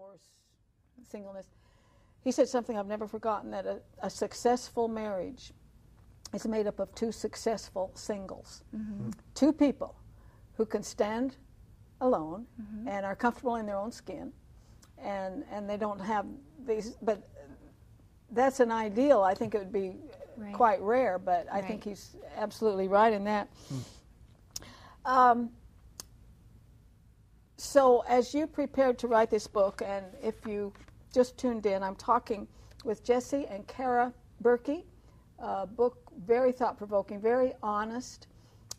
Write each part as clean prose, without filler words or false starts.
divorce, singleness. He said something I've never forgotten, that a successful marriage is made up of two successful singles. Two people who can stand alone and are comfortable in their own skin, and they don't have these, but that's an ideal. I think it would be quite rare, but I think he's absolutely right in that. So as you prepared to write this book, and if you just tuned in, I'm talking with Jesse and Kara Birkey. Book very thought-provoking, very honest,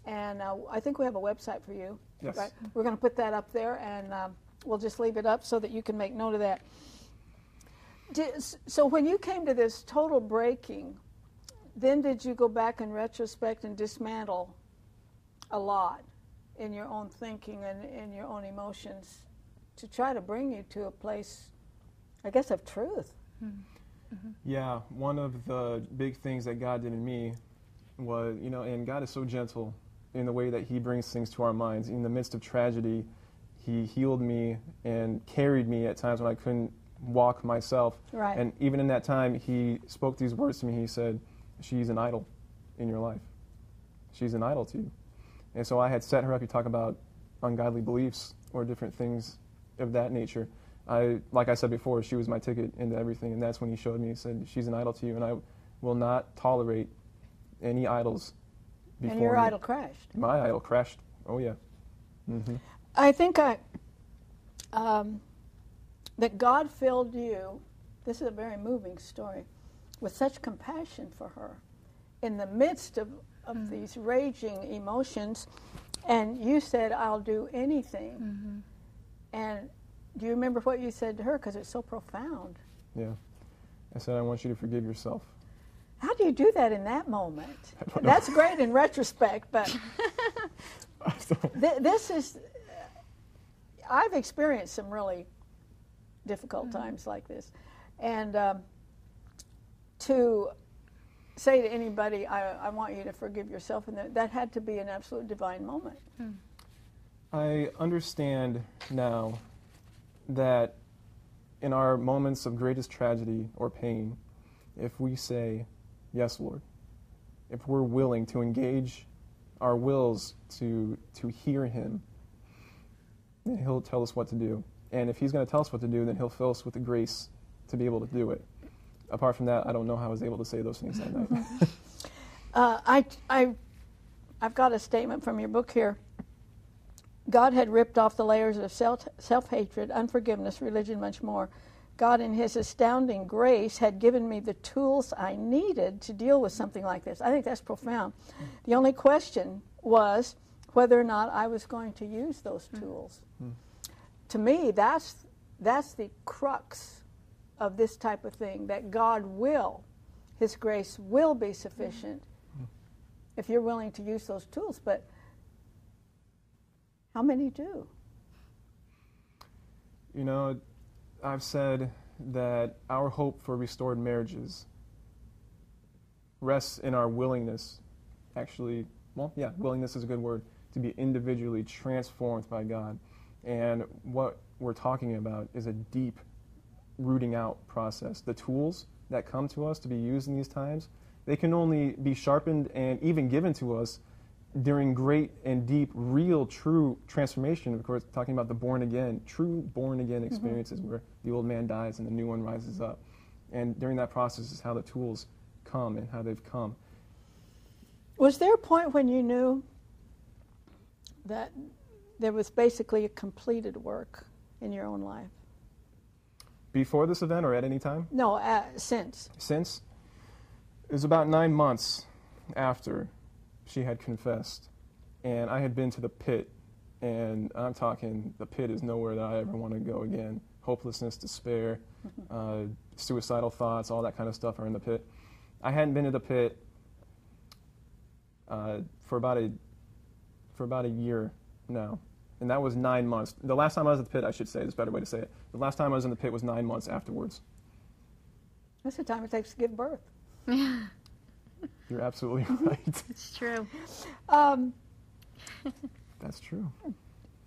and I think we have a website for you. Yes. Right? We're going to put that up there, and we'll just leave it up so that you can make note of that. So when you came to this total breaking, then did you go back in retrospect and dismantle a lot in your own thinking and in your own emotions to try to bring you to a place, I guess, of truth? Yeah, one of the big things that God did in me was, and God is so gentle in the way that he brings things to our minds. In the midst of tragedy, he healed me and carried me at times when I couldn't walk myself. Right. And even in that time, he spoke these words to me. He said, she's an idol in your life. She's an idol to you. And so I had set her up. You talk about ungodly beliefs or different things of that nature. Like I said before, she was my ticket into everything, and that's when he showed me. He said, she's an idol to you, and I will not tolerate any idols before And your me. idol crashed. My idol crashed. Oh, yeah. I think that God filled you, this is a very moving story, with such compassion for her in the midst of these raging emotions, and you said, I'll do anything. And do you remember what you said to her? Because it's so profound. Yeah. I said, I want you to forgive yourself. How do you do that in that moment? That's great in retrospect, but this is, I've experienced some really difficult times like this. And to say to anybody, I want you to forgive yourself, and that had to be an absolute divine moment. I understand now that in our moments of greatest tragedy or pain, if we say, yes, Lord, if we're willing to engage our wills to hear him, then he'll tell us what to do. And if he's going to tell us what to do, then he'll fill us with the grace to be able to do it. Apart from that, I don't know how I was able to say those things that night. I've got a statement from your book here. God had ripped off the layers of self-hatred, unforgiveness, religion, much more. God, in his astounding grace, had given me the tools I needed to deal with something like this. I think that's profound. The only question was whether or not I was going to use those tools. To me, that's the crux of this type of thing, that God will, his grace will be sufficient if you're willing to use those tools. But how many do? I've said that our hope for restored marriages rests in our willingness, willingness is a good word, to be individually transformed by God. And what we're talking about is a deep rooting out process. The tools that come to us to be used in these times, they can only be sharpened and even given to us during great and deep, real, true transformation. Of course, talking about the true born-again experiences where the old man dies and the new one rises up. And during that process is how the tools come and how they've come. Was there a point when you knew that there was basically a completed work in your own life? Before this event or at any time? No, since. Since? It was about 9 months after she had confessed, and I had been to the pit, and I'm talking, the pit is nowhere that I ever want to go again. Hopelessness, despair, suicidal thoughts, all that kind of stuff are in the pit. I hadn't been to the pit for about a year now, and that was 9 months. The last time I was at the pit, I should say, there's a better way to say it. The last time I was in the pit was 9 months afterwards. That's the time it takes to give birth. You're absolutely right. It's true. That's true.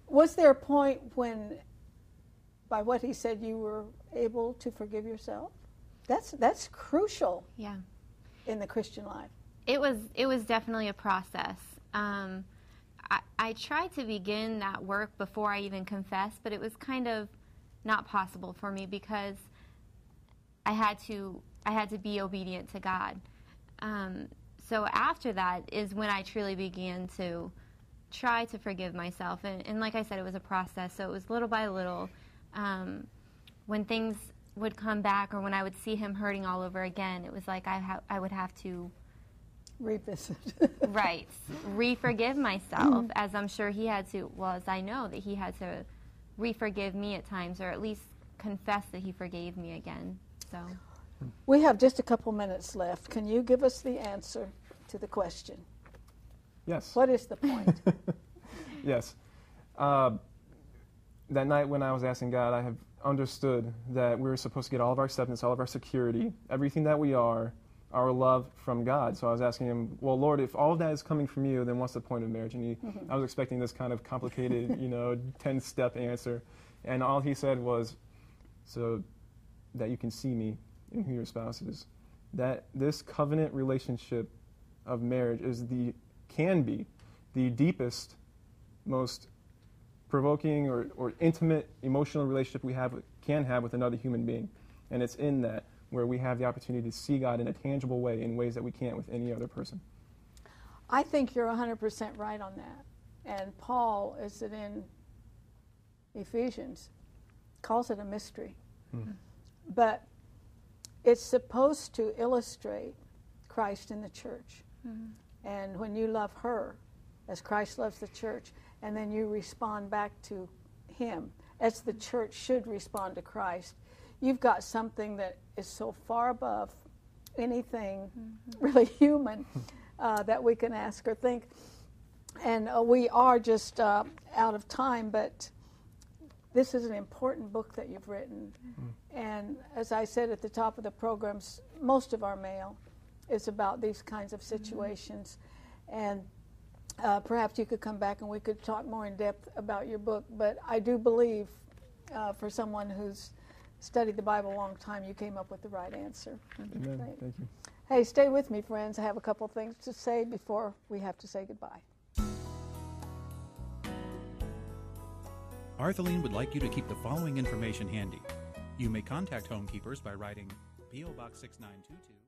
Was there a point when, by what he said, you were able to forgive yourself? That's crucial. Yeah. In the Christian life. It was definitely a process. I tried to begin that work before I even confessed, but it was kind of not possible for me because I had to be obedient to God. So after that is when I truly began to try to forgive myself. And like I said, it was a process, so it was little by little. When things would come back or when I would see him hurting all over again, it was like I would have to revisit. Right. Re-forgive myself, as I'm sure he had to, well, as I know that he had to re-forgive me at times, or at least confess that he forgave me again. So we have just a couple minutes left. Can you give us the answer to the question? Yes. What is the point? Yes. That night when I was asking God, I have understood that we were supposed to get all of our acceptance, all of our security, everything that we are, our love from God. So I was asking him, well, Lord, if all of that is coming from you, then what's the point of marriage? And I was expecting this kind of complicated, 10-step answer. And all he said was, so that you can see me in who your spouse is. That this covenant relationship of marriage can be the deepest, most provoking or intimate emotional relationship we can have with another human being. And it's in that where we have the opportunity to see God in a tangible way in ways that we can't with any other person. I think you're 100% right on that. And Paul, is it in Ephesians, calls it a mystery. But it's supposed to illustrate Christ in the church. And when you love her as Christ loves the church, and then you respond back to him as the church should respond to Christ, you've got something that is so far above anything really human that we can ask or think. And we are just out of time, but this is an important book that you've written. And as I said at the top of the programs, most of our mail is about these kinds of situations. And perhaps you could come back and we could talk more in depth about your book. But I do believe for someone who's studied the Bible a long time, you came up with the right answer. Amen. Right. Thank you. Hey, stay with me, friends. I have a couple things to say before we have to say goodbye. Artheline would like you to keep the following information handy. You may contact Homekeepers by writing P.O. Box 6922.